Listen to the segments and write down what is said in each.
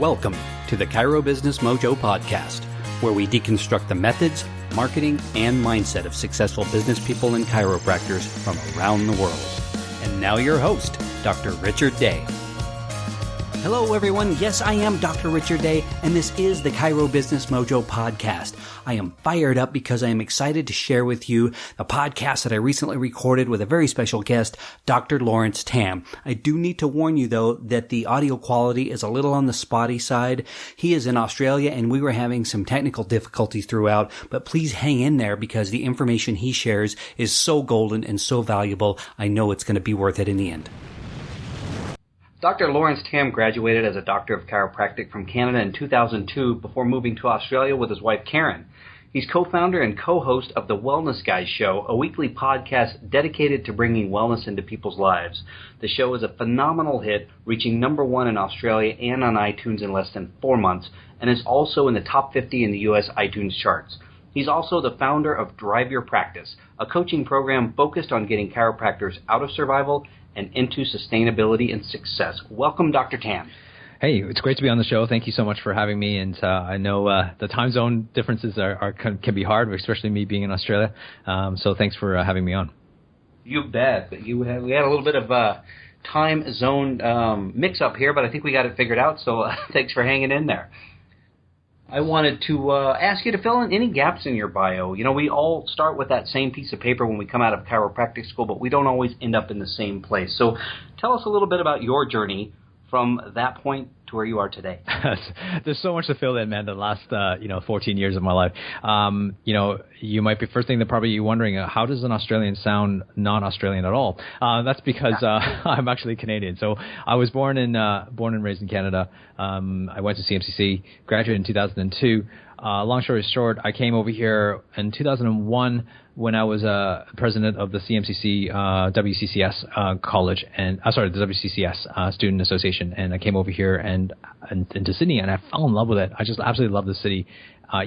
Welcome to the Chiro Business Mojo podcast, where we deconstruct the methods, marketing, and mindset of successful business people and chiropractors from around the world. And now your host, Dr. Richard Day. Hello, everyone. Yes, I am Dr. Richard Day, and this is the Chiro Business Mojo podcast. I am fired up because I am excited to share with you the podcast that I recently recorded with a very special guest, Dr. Laurence Tham. I do need to warn you, though, that the audio quality is a little on the spotty side. He is in Australia, and we were having some technical difficulties throughout, but please hang in there because the information he shares is so golden and so valuable. I know it's going to be worth it in the end. Dr. Laurence Tham graduated as a doctor of chiropractic from Canada in 2002 before moving to Australia with his wife Karen. He's co-founder and co-host of the Wellness Guys Show, a weekly podcast dedicated to bringing wellness into people's lives. The show is a phenomenal hit, reaching #1 in Australia and on iTunes in less than 4 months, and is also in the top 50 in the U.S. iTunes charts. He's also the founder of Drive Your Practice, a coaching program focused on getting chiropractors out of survival and into sustainability and success. Welcome, Dr. Tham. Hey, it's great to be on the show. Thank you so much for having me. And I know the time zone differences can be hard, especially me being in Australia. So thanks for having me on. You bet. We had a little bit of time zone mix-up here, but I think we got it figured out. So thanks for hanging in there. I wanted to ask you to fill in any gaps in your bio. You know, we all start with that same piece of paper when we come out of chiropractic school, but we don't always end up in the same place. So tell us a little bit about your journey from that point to where you are today. There's so much to fill in, man, the last 14 years of my life. You might be first thing that probably you're wondering, how does an Australian sound non-Australian at all? That's because I'm actually Canadian. So I was born and raised in Canada. I went to CMCC, graduated in 2002. Long story short, I came over here in 2001 when I was president of the CMCC WCCS college, the WCCS Student Association, and I came over here and into Sydney, and I fell in love with it. I just absolutely love the city,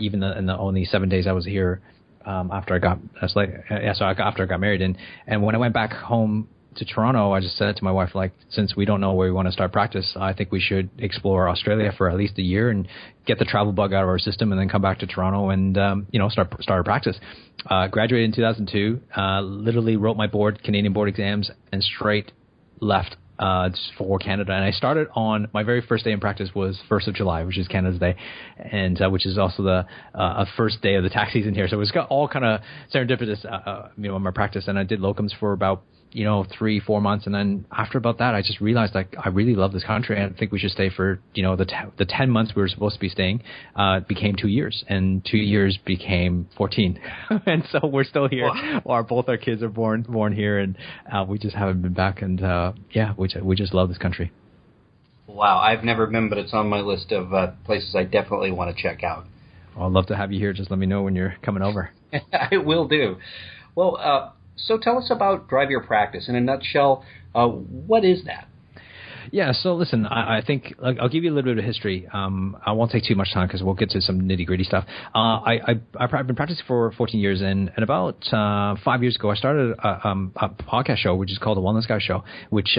even in the only 7 days I was here after I got married, and when I went back home to Toronto, I just said to my wife, since we don't know where we want to start practice, I think we should explore Australia for at least a year and get the travel bug out of our system, and then come back to Toronto and start our practice. Graduated in 2002, literally wrote my Canadian board exams, and straight left for Canada. And I started on my very first day in practice was 1st of July, which is Canada's Day, and which is also the first day of the tax season here. So it was all kind of serendipitous, in my practice. And I did locums for about 3-4 months, and then after about that, I just realized I really love this country, and I think we should stay for the 10 months we were supposed to be staying became 2 years, and 2 years became 14, and so we're still here. Wow. Both our kids are born here, and we just haven't been back, and we just love this country. Wow, I've never been, but it's on my list of places I definitely want to check out. Well, I'd love to have you here. Just let me know when you're coming over. I will do. Well. So tell us about Drive Your Practice. In a nutshell, what is that? Yeah, so listen, I think I'll give you a little bit of history. I won't take too much time because we'll get to some nitty-gritty stuff. I've been practicing for 14 years, and about 5 years ago, I started a podcast show, which is called the Wellness Guys Show, which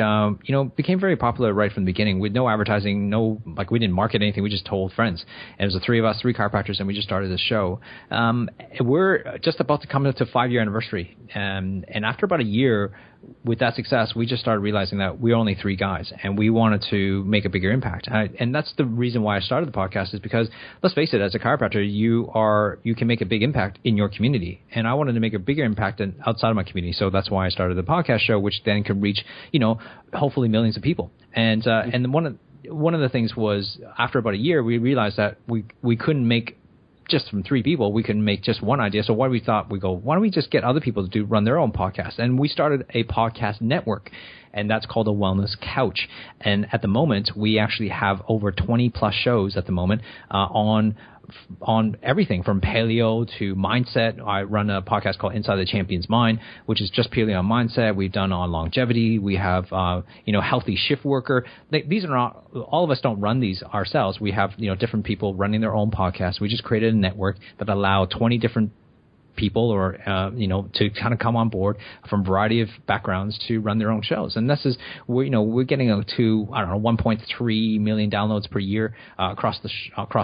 became very popular right from the beginning with no advertising, we didn't market anything, we just told friends. And it was the three of us, 3 chiropractors, and we just started this show. We're just about to come to 5-year anniversary, and after about a year, with that success, we just started realizing that we're only 3 guys, and we wanted to make a bigger impact. And that's the reason why I started the podcast, is because, let's face it, as a chiropractor, you can make a big impact in your community. And I wanted to make a bigger impact outside of my community. So that's why I started the podcast show, which then could reach, hopefully millions of people. And one of the things was, after about a year, we realized that we couldn't make just from 3 people, we can make just one idea. So what we thought, why don't we just get other people to run their own podcast? And we started a podcast network, and that's called the Wellness Couch. And at the moment, we actually have over 20 plus shows at the moment on everything from paleo to mindset. I run a podcast called Inside the Champion's Mind, which is just purely on mindset. We've done on longevity. We have, healthy shift worker. These are not, all of us don't run these ourselves. We have, different people running their own podcasts. We just created a network that allow 20 different people or, to kind of come on board from a variety of backgrounds to run their own shows. And this is, we're getting to, 1.3 million downloads per year across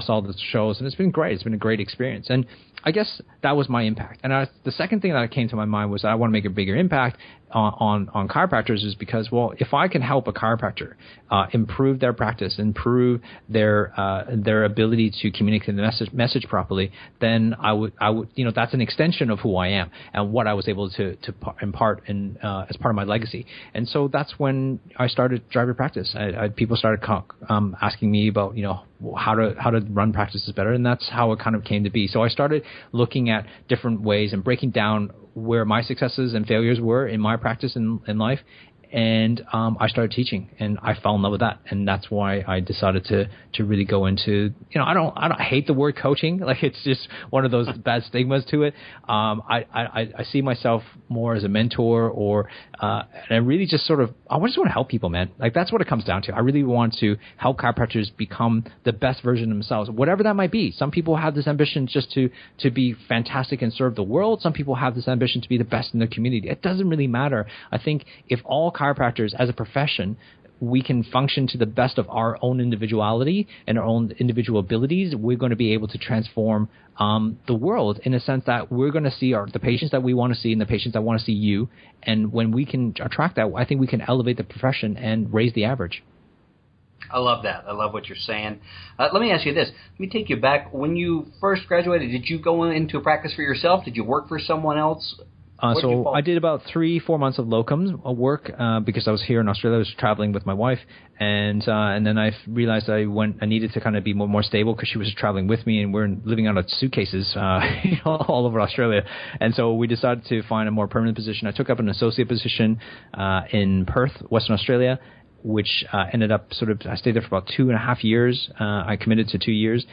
all the shows. And it's been great. It's been a great experience. And I guess that was my impact. And the second thing that came to my mind was I want to make a bigger impact on chiropractors, is because, well, if I can help a chiropractor improve their practice, improve their ability to communicate the message properly, then I would that's an extension of who I am and what I was able to impart in as part of my legacy. And so that's when I started Driver Practice. People started asking me about how to run practices better, and that's how it kind of came to be. So I started looking at different ways and breaking down where my successes and failures were in my practice in life. And I started teaching, and I fell in love with that, and that's why I decided to really go into. I don't hate the word coaching, like it's just one of those bad stigmas to it. I see myself more as a mentor, or and I really just I just want to help people, man. Like that's what it comes down to. I really want to help chiropractors become the best version of themselves, whatever that might be. Some people have this ambition just to be fantastic and serve the world. Some people have this ambition to be the best in their community. It doesn't really matter. I think if all chiropractors as a profession, we can function to the best of our own individuality and our own individual abilities, we're going to be able to transform the world in a sense that we're going to see the patients that we want to see and the patients that want to see you. And when we can attract that, I think we can elevate the profession and raise the average. I love that. I love what you're saying. Let me ask you this. Let me take you back. When you first graduated, did you go into a practice for yourself? Did you work for someone else? So I did about 3-4 months of locums work because I was here in Australia. I was traveling with my wife, and then I realized I needed to kind of be more stable because she was traveling with me, and we're living out of suitcases all over Australia. And so we decided to find a more permanent position. I took up an associate position in Perth, Western Australia, which ended up I stayed there for about 2.5 years. I committed to 2 years,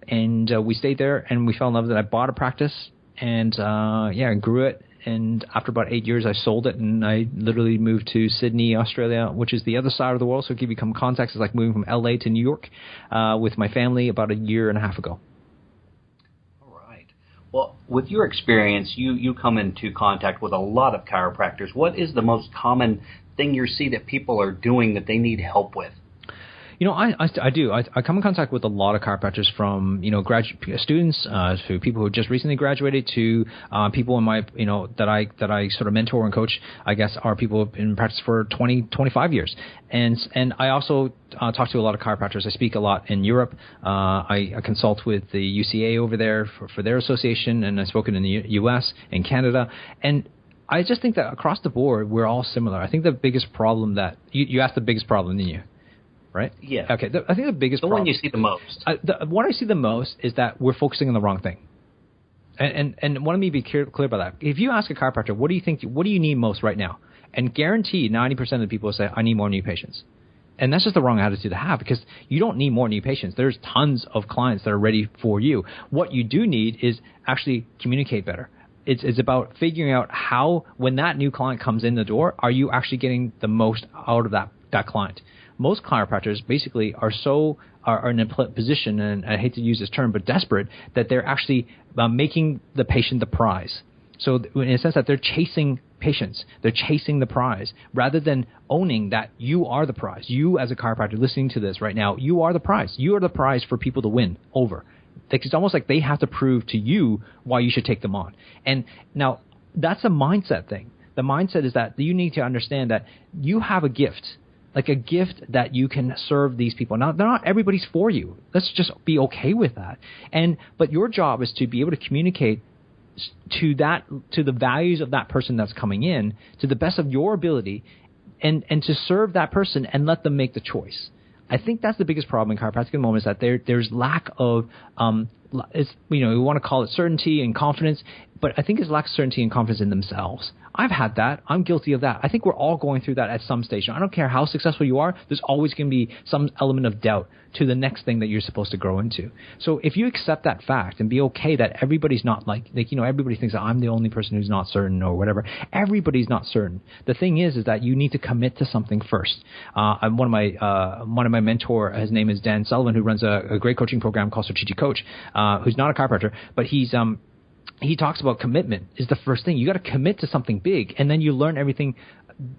and we stayed there, and we fell in love with it. I bought a practice, and I grew it. And after about 8 years, I sold it, and I literally moved to Sydney, Australia, which is the other side of the world. So to give you some context, it's like moving from LA to New York with my family about 1.5 years ago. All right. Well, with your experience, you come into contact with a lot of chiropractors. What is the most common thing you see that people are doing that they need help with? I do. I come in contact with a lot of chiropractors, from graduate students to people who just recently graduated to people in my that I sort of mentor and coach. I guess are people in practice for 20-25 years, and I also talk to a lot of chiropractors. I speak a lot in Europe. I consult with the UCA over there for their association, and I've spoken in the U.S. and Canada, and I just think that across the board we're all similar. I think the biggest problem that you asked the biggest problem, didn't you? Right? Yeah. Okay. I think the biggest problem. The one you see the most. What I see the most is that we're focusing on the wrong thing. And want me to be clear about that. If you ask a chiropractor, what do you need most right now? And guaranteed 90% of the people will say, I need more new patients. And that's just the wrong attitude to have, because you don't need more new patients. There's tons of clients that are ready for you. What you do need is actually communicate better. It's about figuring out how, when that new client comes in the door, are you actually getting the most out of that client? Most chiropractors basically are in a position, and I hate to use this term, but desperate, that they're actually making the patient the prize. So in a sense that they're chasing patients, they're chasing the prize, rather than owning that you are the prize. You as a chiropractor listening to this right now, you are the prize. You are the prize for people to win over. It's almost like they have to prove to you why you should take them on. And now that's a mindset thing. The mindset is that you need to understand that you have a gift. Like a gift that you can serve these people. Now, not everybody's for you. Let's just be okay with that. But your job is to be able to communicate to the values of that person that's coming in to the best of your ability, and to serve that person and let them make the choice. I think that's the biggest problem in chiropractic at the moment, is that there's lack of we want to call it certainty and confidence, but I think it's lack of certainty and confidence in themselves. I've had that. I'm guilty of that. I think we're all going through that at some stage. I don't care how successful you are. There's always going to be some element of doubt to the next thing that you're supposed to grow into. So if you accept that fact and be okay that everybody's not like everybody thinks that I'm the only person who's not certain or whatever. Everybody's not certain. The thing is that you need to commit to something first. One of my mentor, his name is Dan Sullivan, who runs a great coaching program called Strategic Coach, who's not a chiropractor, but he talks about commitment is the first thing. You got to commit to something big, and then you learn everything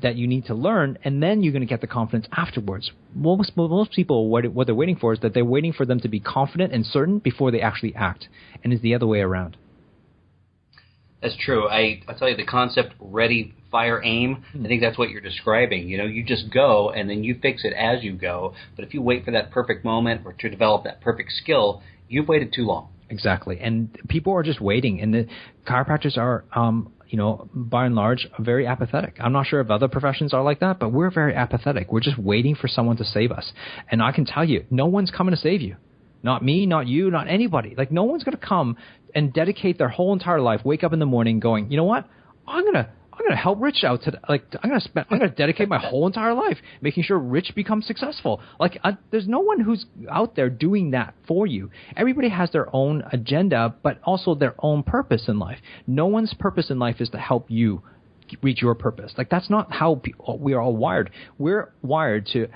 that you need to learn, and then you're going to get the confidence afterwards. Most people, what they're waiting for is that they're waiting for them to be confident and certain before they actually act, and it's the other way around. That's true. I tell you, the concept ready, fire, aim, I think that's what you're describing. You know, you just go, and then you fix it as you go. But if you wait for that perfect moment or to develop that perfect skill, you've waited too long. Exactly. And people are just waiting. And the chiropractors are, by and large, very apathetic. I'm not sure if other professions are like that, but we're very apathetic. We're just waiting for someone to save us. And I can tell you, no one's coming to save you. Not me, not you, not anybody. Like, no one's going to come and dedicate their whole entire life, wake up in the morning going, you know what? I'm going to help Rich out today. Like, I'm going to dedicate my whole entire life making sure Rich becomes successful. Like, there's no one who's out there doing that for you. Everybody has their own agenda, but also their own purpose in life. No one's purpose in life is to help you reach your purpose. Like, that's not how we are all wired. We're wired to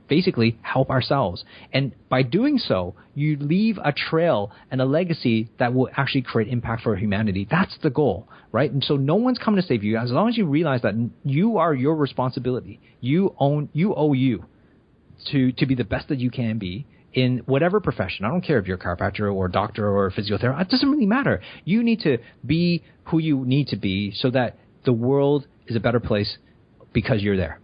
basically help ourselves. And by doing so, you leave a trail and a legacy that will actually create impact for humanity. That's the goal, right? And so no one's coming to save you. As long as you realize that you are your responsibility, you owe you to be the best that you can be in whatever profession. I don't care if you're a chiropractor or a doctor or a physiotherapist. It doesn't really matter. You need to be who you need to be so that the world is a better place because you're there.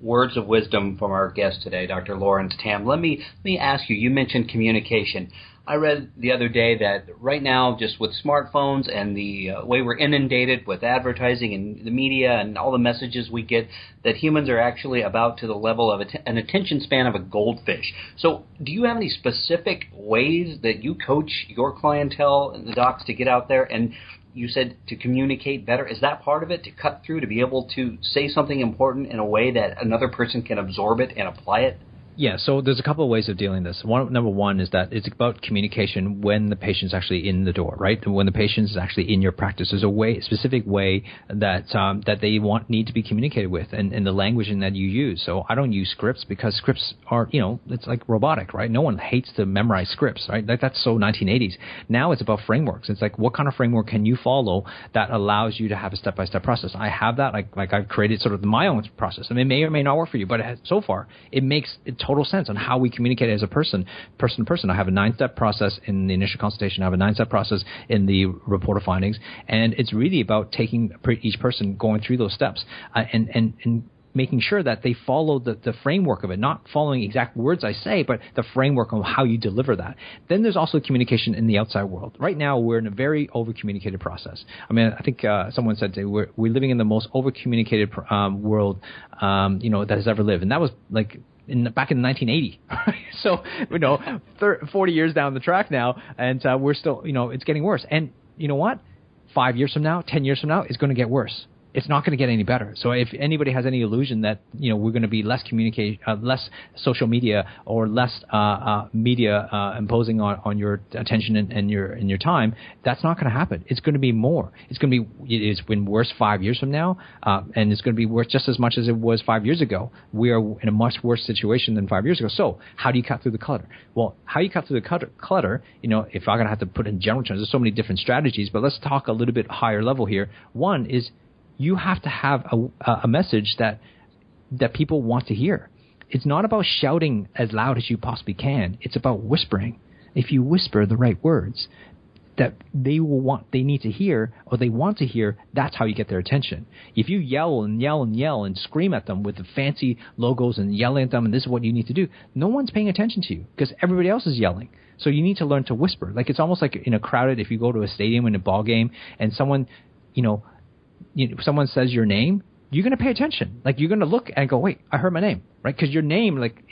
Words of wisdom from our guest today, Dr. Laurence Tham. Let me ask you, you mentioned communication. I read the other day that right now, just with smartphones and the way we're inundated with advertising and the media and all the messages we get, that humans are actually about to the level of an attention span of a goldfish. So do you have any specific ways that you coach your clientele and the docs to get out there and you said to communicate better? Is that part of it, to cut through, to be able to say something important in a way that another person can absorb it and apply it? Yeah, so there's a couple of ways of dealing with this. Number one is that it's about communication when the patient's actually in the door, right? When the patient is actually in your practice, there's a specific way that they need to be communicated with, and the languaging that you use. So I don't use scripts because scripts are, it's like robotic, right? No one hates to memorize scripts, right? Like, that's so 1980s. Now it's about frameworks. It's like, what kind of framework can you follow that allows you to have a step-by-step process? I have that. Like I've created sort of my own process. I mean, it may or may not work for you, but so far it makes total sense on how we communicate as a person to person. I have a 9-step process in the initial consultation. I have a 9-step process in the report of findings, and it's really about taking each person, going through those steps, and making sure that they follow the framework of it, not following exact words I say, but the framework of how you deliver that. Then there's also communication in the outside world. Right now, we're in a very over-communicated process. I mean, I think someone said we're living in the most over-communicated world that has ever lived, and that was like back in 1980. So 40 years down the track now, and we're still, it's getting worse. And you know what? 5 years from now, 10 years from now, it's going to get worse. It's not going to get any better. So if anybody has any illusion that we're going to be less less social media or less media imposing on your attention and your time, that's not going to happen. It's going to be more. It's been worse 5 years from now, and it's going to be worse just as much as it was 5 years ago. We are in a much worse situation than 5 years ago. So how do you cut through the clutter? Well, how you cut through the clutter, if I'm going to have to put in general terms, there's so many different strategies, but let's talk a little bit higher level here. One is, you have to have a message that people want to hear. It's not about shouting as loud as you possibly can. It's about whispering. If you whisper the right words that they need to hear, or they want to hear, that's how you get their attention. If you yell and yell and yell and scream at them with the fancy logos and yelling at them, and this is what you need to do, no one's paying attention to you because everybody else is yelling. So you need to learn to whisper. Like, it's almost like in a crowded, if you go to a stadium in a ball game and someone says your name, you're going to pay attention. Like, you're going to look and go, wait, I heard my name, right? Because your name, like,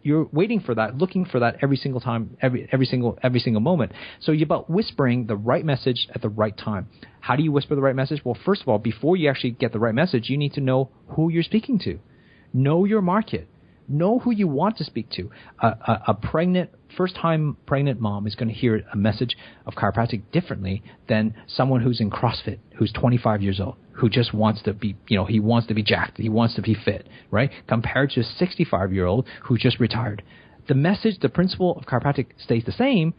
you're waiting for that, looking for that every single time, every single moment. So you're about whispering the right message at the right time. How do you whisper the right message? Well, first of all, before you actually get the right message, you need to know who you're speaking to. Know your market. Know who you want to speak to. A first-time pregnant mom is going to hear a message of chiropractic differently than someone who's in CrossFit, who's 25 years old, who just wants to be, he wants to be jacked, he wants to be fit, right? Compared to a 65-year-old who just retired. The message, the principle of chiropractic stays the same,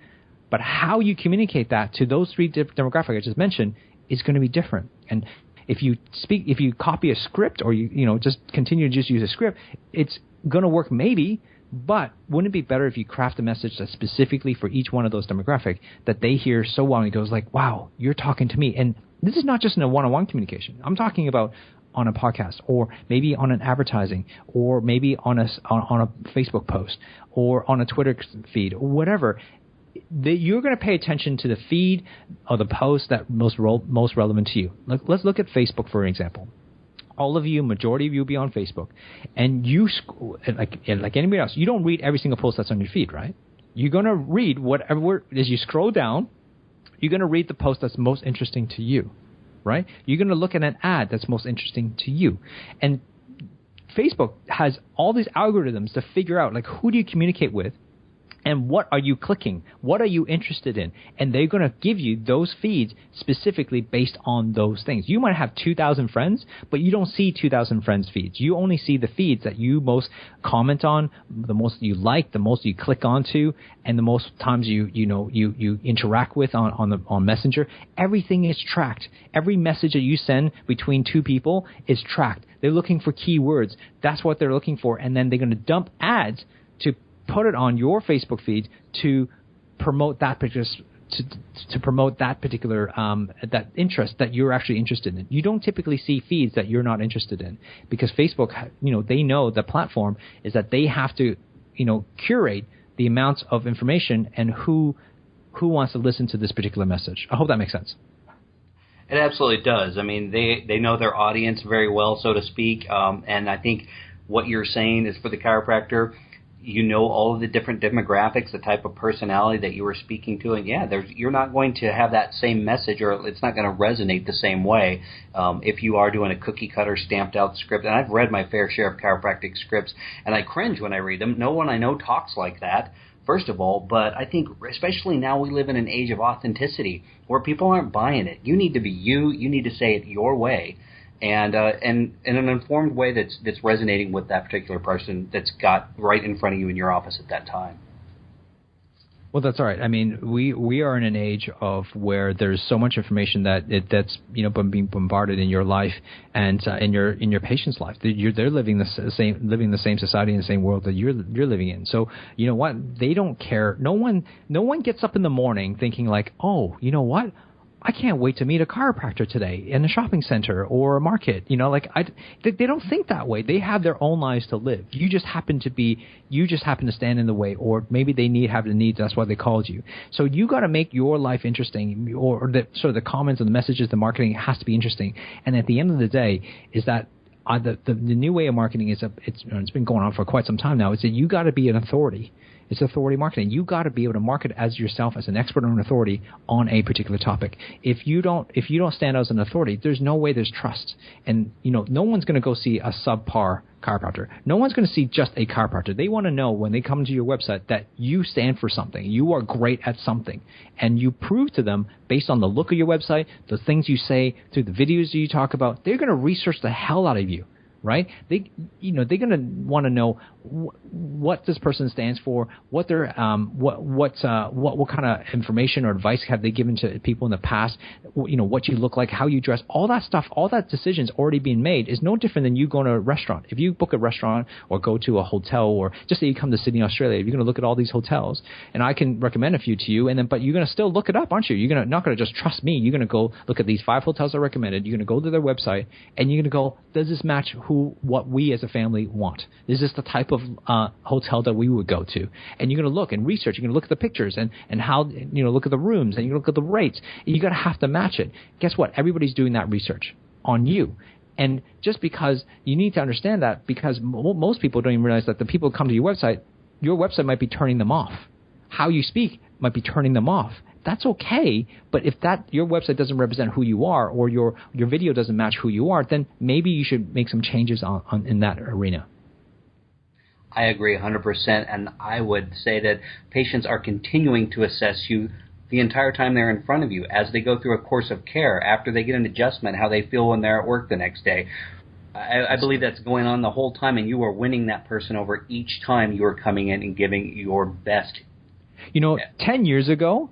But how you communicate that to those three demographics I just mentioned is going to be different. And if you copy a script or you just continue to just use a script, it's going to work maybe, but wouldn't it be better if you craft a message that's specifically for each one of those demographics that they hear so well and it goes like, wow, you're talking to me. And this is not just in a one-on-one communication. I'm talking about on a podcast, or maybe on an advertising, or maybe on a Facebook post, or on a Twitter feed, or whatever. You're going to pay attention to the feed or the post that most relevant to you. Let's look at Facebook for an example. All of you, majority of you, will be on Facebook, and you, like anybody else, you don't read every single post that's on your feed, right? You're going to read whatever, as you scroll down, you're going to read the post that's most interesting to you, right? You're going to look at an ad that's most interesting to you. And Facebook has all these algorithms to figure out, like, who do you communicate with? And what are you clicking? What are you interested in? And they're going to give you those feeds specifically based on those things. You might have 2,000 friends, but you don't see 2,000 friends' feeds. You only see the feeds that you most comment on, the most you like, the most you click onto, and the most times you interact with on Messenger. Everything is tracked. Every message that you send between two people is tracked. They're looking for keywords. That's what they're looking for, and then they're going to dump ads to put it on your Facebook feed to promote that particular that interest that you're actually interested in. You don't typically see feeds that you're not interested in, because Facebook, they know the platform is that they have to, curate the amounts of information and who wants to listen to this particular message. I hope that makes sense. It absolutely does. I mean, they know their audience very well, so to speak, and I think what you're saying is for the chiropractor, all of the different demographics, the type of personality that you were speaking to, and you're not going to have that same message, or it's not going to resonate the same way if you are doing a cookie cutter stamped out script. And I've read my fair share of chiropractic scripts, and I cringe when I read them. No one I know talks like that, first of all, but I think especially now we live in an age of authenticity where people aren't buying it. You need to be you. You need to say it your way. And in an informed way that's resonating with that particular person that's got right in front of you in your office at that time. Well, that's all right. I mean, we are in an age of where there's so much information that's being bombarded in your life and in your patient's life. They're living the same society in the same world that you're living in. So you know what? They don't care. No one gets up in the morning thinking like, oh, you know what? I can't wait to meet a chiropractor today in a shopping center or a market. They don't think that way. They have their own lives to live. You just happen to stand in the way, or maybe they have the need. That's why they called you. So you got to make your life interesting, or the comments and the messages, the marketing has to be interesting. And at the end of the day, is that the new way of marketing it's been going on for quite some time now. Is that you got to be an authority. It's authority marketing. You got to be able to market as yourself as an expert or an authority on a particular topic. If you don't stand out as an authority, there's no way there's trust. And no one's going to go see a subpar chiropractor. No one's going to see just a chiropractor. They want to know when they come to your website that you stand for something. You are great at something, and you prove to them based on the look of your website, the things you say, through the videos you talk about. They're going to research the hell out of you. Right? They're going to want to know what this person stands for, what their what kind of information or advice have they given to people in the past, what you look like, how you dress, all that stuff, all that decision's already being made. Is no different than you going to a restaurant. If you book a restaurant or go to a hotel, or just say you come to Sydney, Australia, you're going to look at all these hotels, and I can recommend a few to you, but you're going to still look it up, aren't you? You're not going to just trust me. You're going to go look at these 5 hotels I recommended. You're going to go to their website, and you're going to go, does this match what we as a family want? Is this the type of hotel that we would go to? And you're going to look and research. You're going to look at the pictures and how, look at the rooms, and you're going to look at the rates. And you got to have to match it. Guess what? Everybody's doing that research on you. And just because you need to understand that, because most people don't even realize that the people who come to your website might be turning them off. How you speak might be turning them off. That's okay, but if your website doesn't represent who you are, or your video doesn't match who you are, then maybe you should make some changes in that arena. I agree 100%, and I would say that patients are continuing to assess you the entire time they're in front of you, as they go through a course of care, after they get an adjustment, how they feel when they're at work the next day. I believe that's going on the whole time, and you are winning that person over each time you are coming in and giving your best. 10 years ago,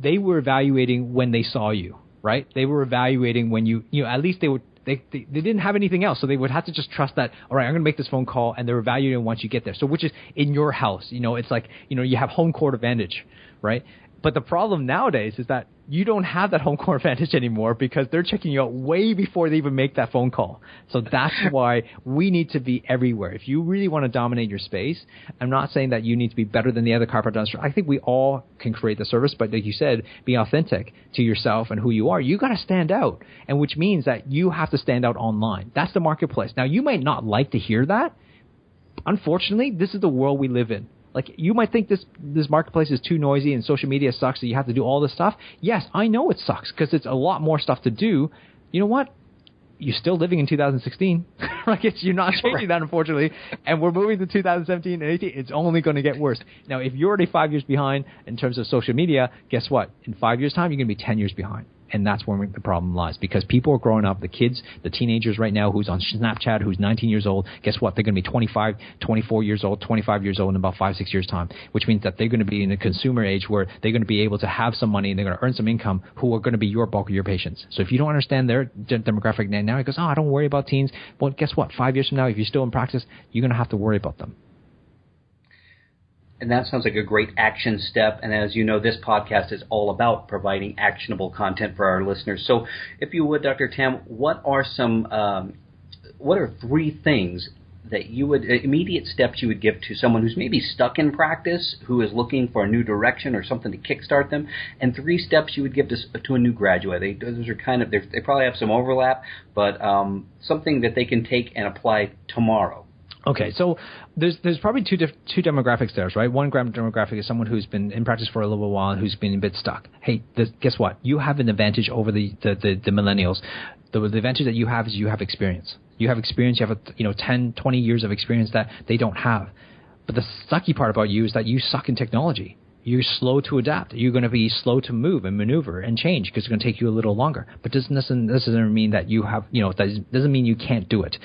they were evaluating when they saw you, right? They were evaluating when you at least they didn't have anything else, so they would have to just trust that, all right, I'm going to make this phone call, and they're evaluating once you get there. So which is in your house, it's like, you have home court advantage, right? But the problem nowadays is that you don't have that home court advantage anymore because they're checking you out way before they even make that phone call. So that's why we need to be everywhere. If you really want to dominate your space, I'm not saying that you need to be better than the other chiropractors. I think we all can create the service, but like you said, be authentic to yourself and who you are. You got to stand out, and which means that you have to stand out online. That's the marketplace. Now, you might not like to hear that. Unfortunately, this is the world we live in. Like, you might think this marketplace is too noisy and social media sucks, so you have to do all this stuff. Yes, I know it sucks because it's a lot more stuff to do. You know what? You're still living in 2016. You're not changing that, unfortunately. And we're moving to 2017 and 18. It's only going to get worse. Now, if you're already 5 years behind in terms of social media, guess what? In 5 years' time, you're going to be 10 years behind. And that's where the problem lies, because people are growing up, the kids, the teenagers right now who's on Snapchat, who's 19 years old, guess what? They're going to be 25, 24 years old, 25 years old in about 5-6 years' time, which means that they're going to be in a consumer age where they're going to be able to have some money and they're going to earn some income who are going to be your bulk of your patients. So if you don't understand their demographic now, it goes, I don't worry about teens. Well, guess what? 5 years from now, if you're still in practice, you're going to have to worry about them. And that sounds like a great action step. And as you know, this podcast is all about providing actionable content for our listeners. So if you would, Dr. Tham, what are 3 things that you would, immediate steps you would give to someone who's maybe stuck in practice, who is looking for a new direction or something to kickstart them, and 3 steps you would give to a new graduate? Those are kind of, they probably have some overlap, but something that they can take and apply tomorrow. Okay, so there's probably two demographics there, right? One demographic is someone who's been in practice for a little while and who's been a bit stuck. Hey, guess what? You have an advantage over the millennials. The advantage that you have is you have experience. You have experience. You have 10, 20 years of experience that they don't have. But the sucky part about you is that you suck in technology. You're slow to adapt. You're going to be slow to move and maneuver and change because it's going to take you a little longer. But this doesn't mean that you have, that doesn't mean you can't do it.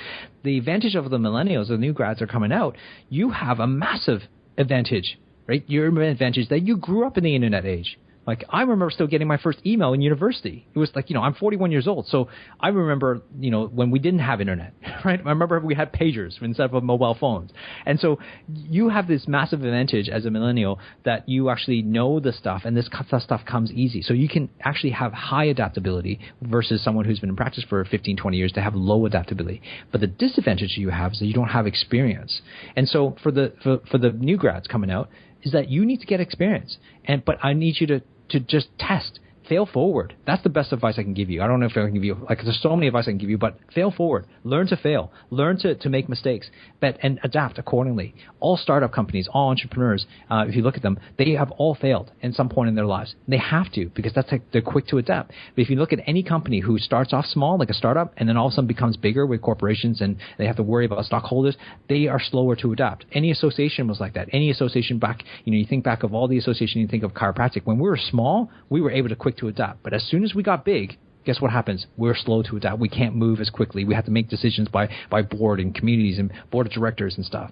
The advantage of the millennials, the new grads are coming out, you have a massive advantage, right? Your advantage that you grew up in the internet age. Like, I remember still getting my first email in university. It was like, I'm 41 years old. So I remember, when we didn't have internet, right? I remember we had pagers instead of mobile phones. And so you have this massive advantage as a millennial that you actually know the stuff, and this stuff comes easy. So you can actually have high adaptability versus someone who's been in practice for 15, 20 years to have low adaptability. But the disadvantage you have is that you don't have experience. And so for the new grads coming out, is that you need to get experience. But I need you to just test. Fail forward. That's the best advice I can give you. I don't know if I can give you, there's so many advice I can give you, but fail forward. Learn to fail. Learn to make mistakes, and adapt accordingly. All startup companies, all entrepreneurs, if you look at them, they have all failed at some point in their lives. They have to, because they're quick to adapt. But if you look at any company who starts off small, like a startup, and then all of a sudden becomes bigger with corporations and they have to worry about stockholders, they are slower to adapt. Any association was like that. Any association back, you think back of all the associations, you think of chiropractic. When we were small, we were able to quick to adapt. But as soon as we got big, guess what happens? We're slow to adapt. We can't move as quickly. We have to make decisions by board and communities and board of directors and stuff.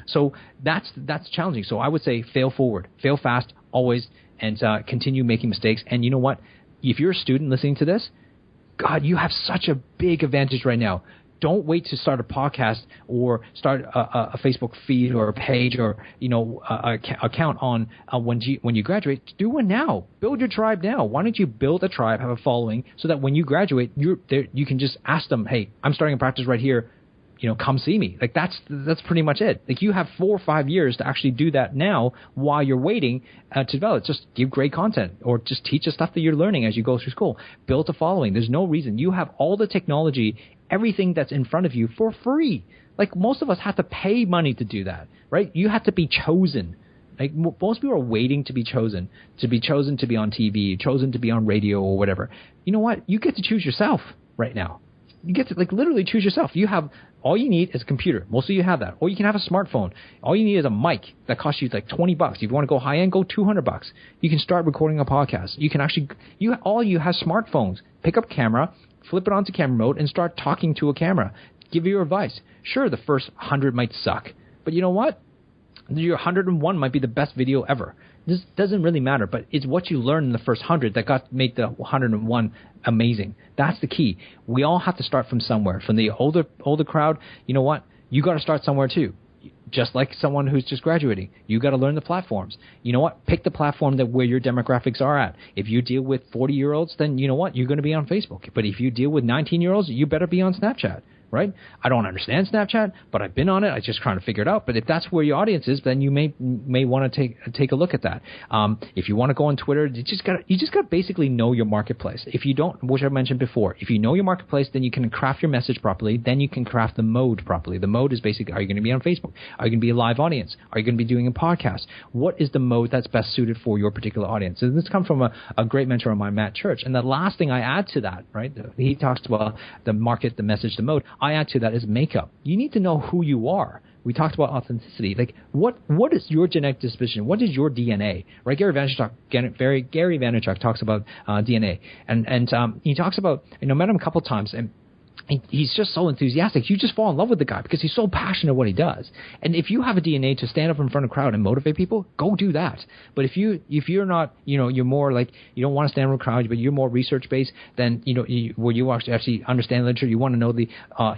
So that's challenging. So I would say fail forward, fail fast, always, and continue making mistakes. And you know what? If you're a student listening to this, God, you have such a big advantage right now. Don't wait to start a podcast or start a Facebook feed or a page or account on when you graduate. Do it now. Build your tribe now. Why don't you build a tribe, have a following, so that when you graduate, you can just ask them, hey, I'm starting a practice right here. Come see me. Like, that's pretty much it. Like, you have 4 or 5 years to actually do that now while you're waiting to develop. Just give great content or just teach the stuff that you're learning as you go through school. Build a following. There's no reason. You have all the technology, everything that's in front of you for free. Like, most of us have to pay money to do that, right? You have to be chosen. Like, most people are waiting to be chosen to be on TV, chosen to be on radio or whatever. You know what? You get to choose yourself right now. You get to literally choose yourself. You have all you need is a computer. Most of you have that. Or you can have a smartphone. All you need is a mic that costs you $20. If you want to go high end, go $200. You can start recording a podcast. You can actually you have smartphones. Pick up camera, flip it onto camera mode, and start talking to a camera. Give your advice. Sure, the first 100 might suck, but you know what? Your 101 might be the best video ever. This doesn't really matter, but it's what you learn in the first 100 that made the 101 amazing. That's the key. We all have to start from somewhere. From the older crowd, you know what? You got to start somewhere too. Just like someone who's just graduating, you got to learn the platforms. You know what? Pick the platform where your demographics are at. If you deal with 40-year-olds, then you know what? You're going to be on Facebook. But if you deal with 19-year-olds, you better be on Snapchat. Right? I don't understand Snapchat, but I've been on it. I just trying to figure it out. But if that's where your audience is, then you may want to take a look at that. If you want to go on Twitter, you just got to basically know your marketplace. If you don't, which I mentioned before, if you know your marketplace, then you can craft your message properly. Then you can craft the mode properly. The mode is basically: are you going to be on Facebook? Are you going to be a live audience? Are you going to be doing a podcast? What is the mode that's best suited for your particular audience? And this comes from a great mentor of mine, Matt Church. And the last thing I add to that, right? He talks about the market, the message, the mode. I add to that is makeup. You need to know who you are. We talked about authenticity. Like, what is your genetic disposition? What is your DNA? Right? Gary Vaynerchuk talks about DNA, and he talks about, met him a couple times, and he's just so enthusiastic. You just fall in love with the guy because he's so passionate what he does. And if you have a DNA to stand up in front of a crowd and motivate people, go do that. But if you're not, you're more like, you don't want to stand in front of a crowd, but you're more research based, then where you actually understand literature, you want to know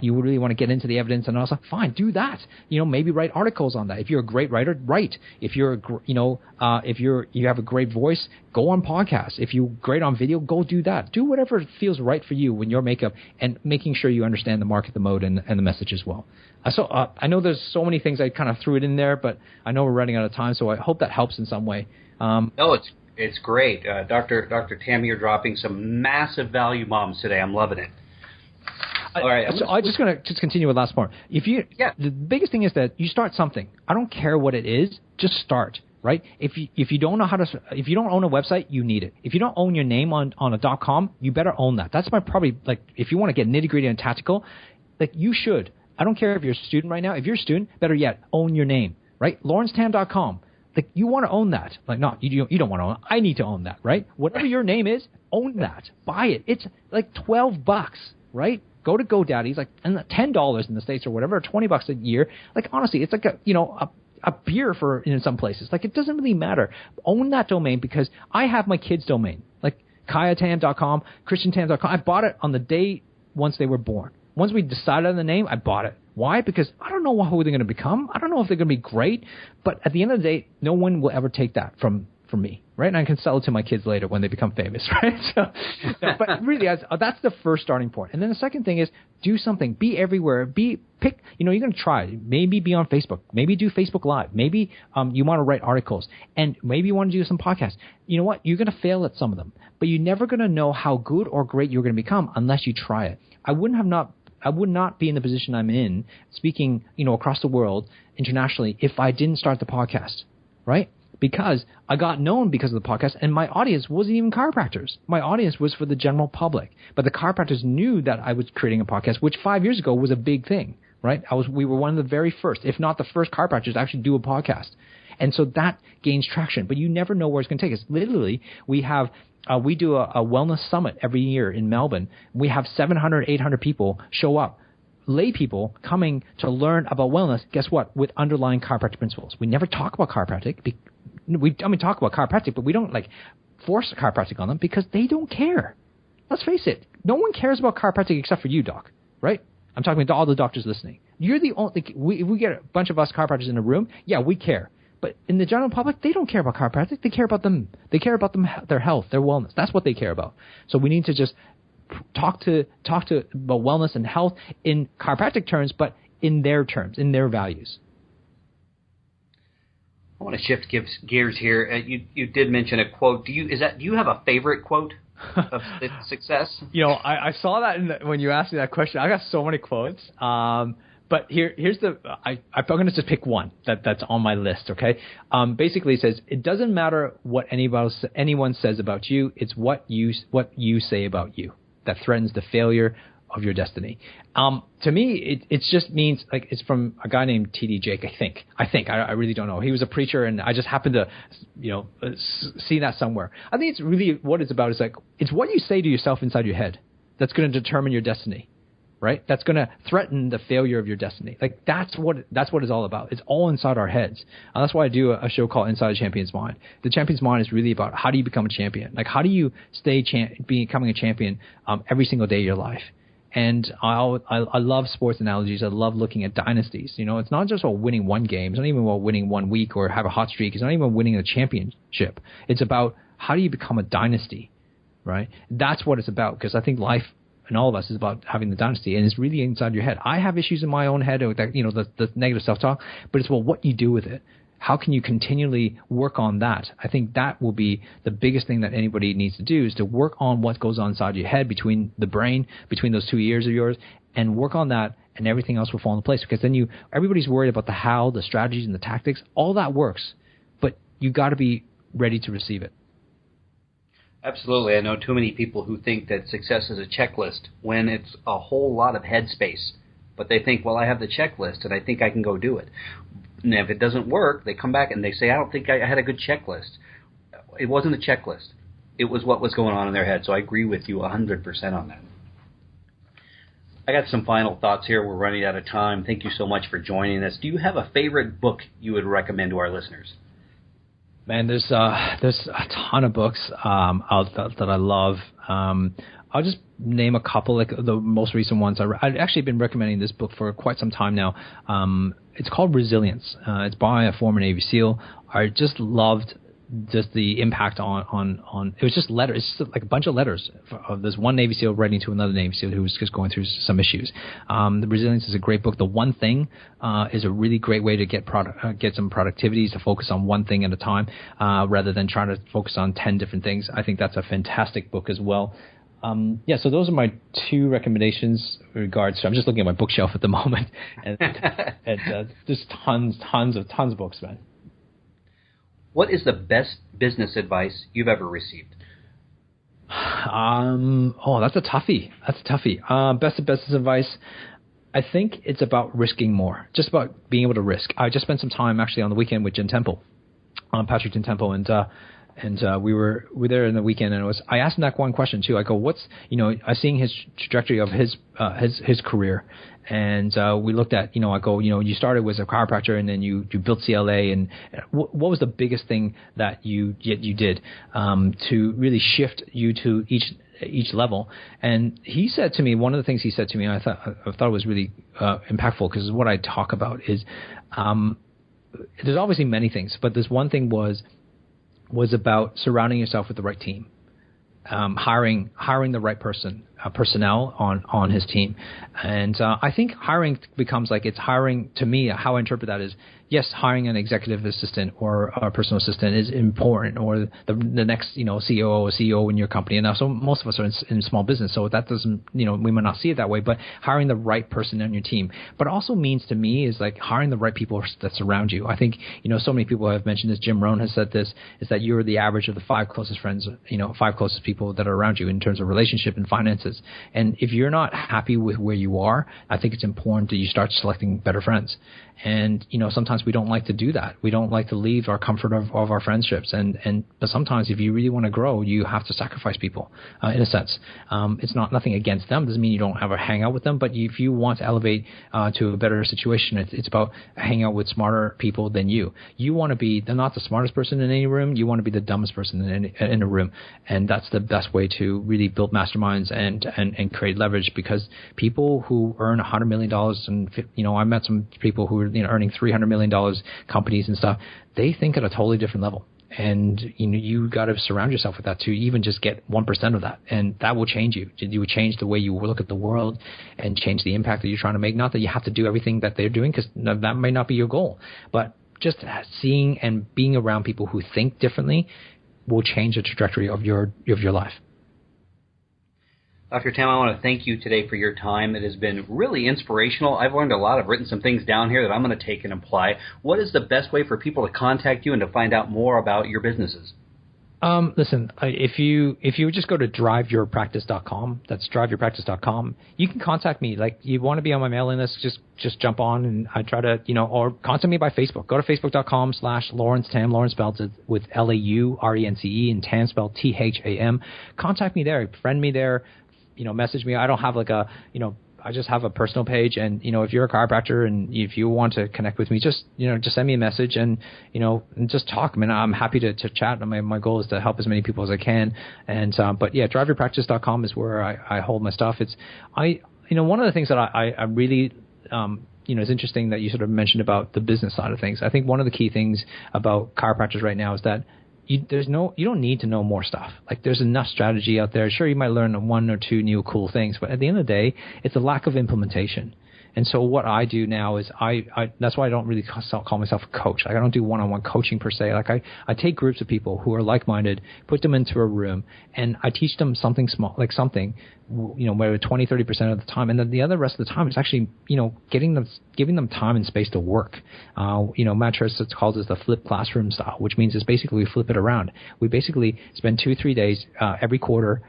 you really want to get into the evidence and all stuff. Fine, do that. Maybe write articles on that. If you're a great writer, write. If you're you have a great voice, go on podcasts. If you're great on video, go do that. Do whatever feels right for you when your makeup, and making sure you understand the market, the mode, and the message as well. So I know there's so many things I kind of threw it in there, but I know we're running out of time, so I hope that helps in some way. No, it's great. Dr. Tham, you're dropping some massive value bombs today. I'm loving it. All right. So I'm just going to continue with the last part. The biggest thing is that you start something. I don't care what it is, just start. Right? If you don't know if you don't own a website, you need it. If you don't own your name on a .com, you better own that. That's probably if you want to get nitty gritty and tactical, you should. I don't care if you're a student right now. If you're a student, better yet, own your name. Right? LaurenceTham.com. You want to own that. You don't want to own it. I need to own that. Right? Whatever your name is, own that. Buy it. It's $12. Right? Go to GoDaddy. It's and $10 in the States or whatever, or $20 a year. Honestly, it's a beer in some places. It doesn't really matter. Own that domain, because I have my kids' domain, KayaTam.com, ChristianTam.com. I bought it on the day once they were born. Once we decided on the name, I bought it. Why? Because I don't know who they're going to become. I don't know if they're going to be great. But at the end of the day, no one will ever take that from me, right? And I can sell it to my kids later when they become famous, right? But really, that's the first starting point. And then the second thing is do something. Be everywhere. You're going to try. Maybe be on Facebook. Maybe do Facebook Live. Maybe you want to write articles. And maybe you want to do some podcasts. You know what? You're going to fail at some of them. But you're never going to know how good or great you're going to become unless you try it. I would not be in the position I'm in, speaking, across the world, internationally, if I didn't start the podcast, right? Because I got known because of the podcast, and my audience wasn't even chiropractors. My audience was for the general public. But the chiropractors knew that I was creating a podcast, which 5 years ago was a big thing, right? We were one of the very first, if not the first chiropractors to actually do a podcast. And so that gains traction. But you never know where it's going to take us. Literally, we do a wellness summit every year in Melbourne. We have 700, 800 people show up. Lay people coming to learn about wellness, guess what? With underlying chiropractic principles. We never talk about chiropractic. We talk about chiropractic, but we don't force chiropractic on them because they don't care. Let's face it. No one cares about chiropractic except for you, doc, right? I'm talking to all the doctors listening. You're the only, we get a bunch of us chiropractors in a room. Yeah, we care. But in the general public, they don't care about chiropractic. They care about them. They care about their health, their wellness. That's what they care about. So we need to just talk to about wellness and health in chiropractic terms, but in their terms, in their values. I want to shift gears here. You did mention a quote. Do you have a favorite quote of success? I saw that when you asked me that question. I got so many quotes. But here's I'm going to just pick one that's on my list. Okay. Basically, it says it doesn't matter what anyone says about you. It's what you say about you that threatens the failure of your destiny. To me, it just means it's from a guy named T.D. Jake. I think I really don't know. He was a preacher, and I just happened to see that somewhere. I think it's really what it's about. It's what you say to yourself inside your head that's going to determine your destiny. right? That's going to threaten the failure of your destiny. Like that's what it's all about. It's all inside our heads. And that's why I do a show called Inside a Champion's Mind. The champion's mind is really about how do you become a champion? Like how do you stay becoming a champion every single day of your life? And I love sports analogies. I love looking at dynasties. You know, it's not just about winning one game. It's not even about winning 1 week or have a hot streak. It's not even winning a championship. It's about how do you become a dynasty, right? That's what it's about, because I think life and all of us is about having the dynasty, and it's really inside your head. I have issues in my own head with that, you know, the negative self-talk, but it's about what you do with it. How can you continually work on that? I think that will be the biggest thing that anybody needs to do, is to work on what goes on inside your head, between the brain, between those 2 ears of yours, and work on that, and everything else will fall into place. Because then everybody's worried about the how, the strategies, and the tactics. All that works, but you got to be ready to receive it. Absolutely. I know too many people who think that success is a checklist when it's a whole lot of headspace. But they think, well, I have the checklist, and I think I can go do it. And if it doesn't work, they come back and they say, I don't think I had a good checklist. It wasn't a checklist. It was what was going on in their head. So I agree with you 100% on that. I got some final thoughts here. We're running out of time. Thank you so much for joining us. Do you have a favorite book you would recommend to our listeners? Man, there's a ton of books that I love. I'll just name a couple, like the most recent ones. I've actually been recommending this book for quite some time now. It's called Resilience. It's by a former Navy SEAL. I just loved just the impact on it was just letters. It's just like a bunch of letters of this one Navy SEAL writing to another Navy SEAL who was just going through some issues. The Resilience is a great book. The One Thing is a really great way to get some productivity, to focus on one thing at a time rather than trying to focus on 10 different things. I think that's a fantastic book as well. So those are my two recommendations in regards to, I'm just looking at my bookshelf at the moment, and just tons of books, man. What is the best business advice you've ever received? That's a toughie. Best of business advice, I think it's about risking more, just about being able to risk. I just spent some time actually on the weekend with Jim Temple, Patrick Jim Temple, and we were there in the weekend, and I asked him that one question too. I go, I'm seeing his trajectory of his career, and we looked at, I go, you started as a chiropractor, and then you built CLA, and what was the biggest thing that you did to really shift you to each level? And he said to me, one of the things he said to me, and I thought it was really impactful, because what I talk about is there's obviously many things, but this one thing was about surrounding yourself with the right team, hiring the right personnel on his team. And I think hiring becomes like, it's hiring, to me, how I interpret that is, yes, hiring an executive assistant or a personal assistant is important, or the next, COO or CEO in your company. And now, so most of us are in small business, so that doesn't, we might not see it that way, but hiring the right person on your team. But it also means to me is like hiring the right people that surround you. I think, so many people have mentioned this. Jim Rohn has said this, is that you're the average of the 5 closest friends, 5 closest people that are around you in terms of relationship and finances. And if you're not happy with where you are, I think it's important that you start selecting better friends. And, sometimes we don't like to do that. We don't like to leave our comfort of our friendships. But sometimes if you really want to grow, you have to sacrifice people, in a sense. It's nothing against them. It doesn't mean you don't ever hang out with them. But if you want to elevate to a better situation, it's about hanging out with smarter people than you. You want to be not the smartest person in any room. You want to be the dumbest person in a room. And that's the best way to really build masterminds and create leverage, because people who earn $100 million, and I met some people who are earning $300 million companies and stuff, they think at a totally different level. And you got to surround yourself with that to even just get 1% of that, and that will change you. You will change the way you look at the world and change the impact that you're trying to make. Not that you have to do everything that they're doing, because that may not be your goal, but just seeing and being around people who think differently will change the trajectory of your life. Dr. Tham, I want to thank you today for your time. It has been really inspirational. I've learned a lot. I've written some things down here that I'm going to take and apply. What is the best way for people to contact you and to find out more about your businesses? Listen, if you just go to driveyourpractice.com, that's driveyourpractice.com, you can contact me. Like, you want to be on my mailing list, just jump on, and I try to, or contact me by Facebook. Go to facebook.com/Laurence Tham, Laurence spelled with Laurence, and Tham spelled Tham. Contact me there, friend me there, message me. I don't have like a, I just have a personal page, and if you're a chiropractor and if you want to connect with me, just send me a message and and just talk. I mean, I'm happy to chat. My goal is to help as many people as I can. And but yeah, driveyourpractice.com is where I hold my stuff. One of the things that I really it's interesting that you sort of mentioned about the business side of things. I think one of the key things about chiropractors right now is that you don't need to know more stuff. Like, there's enough strategy out there. Sure, you might learn one or two new cool things, but at the end of the day, it's a lack of implementation. And so what I do now is that's why I don't really call myself a coach. Like, I don't do one-on-one coaching per se. Like, I take groups of people who are like-minded, put them into a room, and I teach them something small, like something, maybe 20, 30% of the time. And then the other rest of the time is actually, giving them time and space to work. Matt Travis calls this the flip classroom style, which means it's basically we flip it around. We basically spend 2-3 days every quarter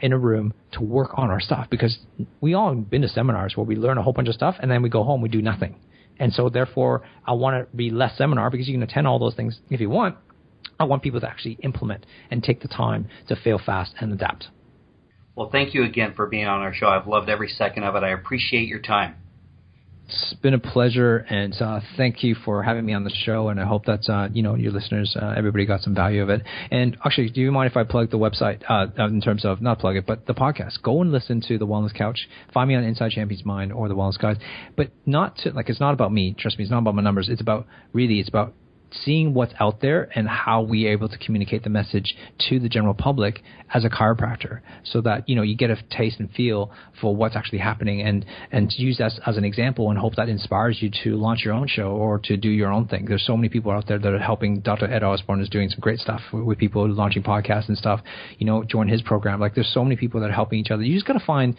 in a room to work on our stuff, because we all have been to seminars where we learn a whole bunch of stuff and then we go home, we do nothing. And so therefore I want to be less seminar, because you can attend all those things if you want. I want people to actually implement and take the time to fail fast and adapt. Well, thank you again for being on our show. I've loved every second of it. I appreciate your time. It's been a pleasure, and thank you for having me on the show, and I hope that, your listeners, everybody got some value of it. And actually, do you mind if I plug the website in terms of, not plug it, but the podcast? Go and listen to The Wellness Couch. Find me on Inside Champions Mind or The Wellness Guys. But it's not about me. Trust me, it's not about my numbers. It's about seeing what's out there and how we're able to communicate the message to the general public as a chiropractor, so that you get a taste and feel for what's actually happening, and to use that as an example, and hope that inspires you to launch your own show or to do your own thing. There's so many people out there that are helping. Dr. Ed Osborne is doing some great stuff with people launching podcasts and stuff. Join his program. Like, there's so many people that are helping each other. You just got to find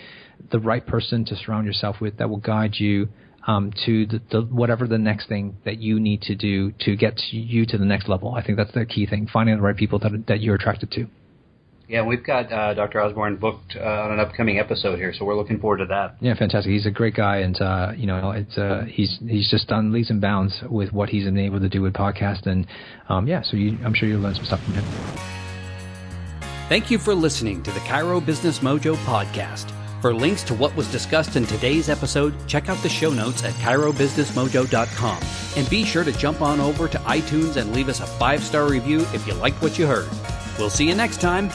the right person to surround yourself with that will guide you to the whatever the next thing that you need to do to get you to the next level. I think that's the key thing, finding the right people that you're attracted to. Yeah, we've got Dr. Osborne booked on an upcoming episode here, so we're looking forward to that. Yeah, fantastic. He's a great guy, and he's just done leaps and bounds with what he's been able to do with podcasts, and I'm sure you'll learn some stuff from him. Thank you for listening to the Chiro Business Mojo podcast. For links to what was discussed in today's episode, check out the show notes at chirobusinessmojo.com. And be sure to jump on over to iTunes and leave us a 5-star review if you liked what you heard. We'll see you next time.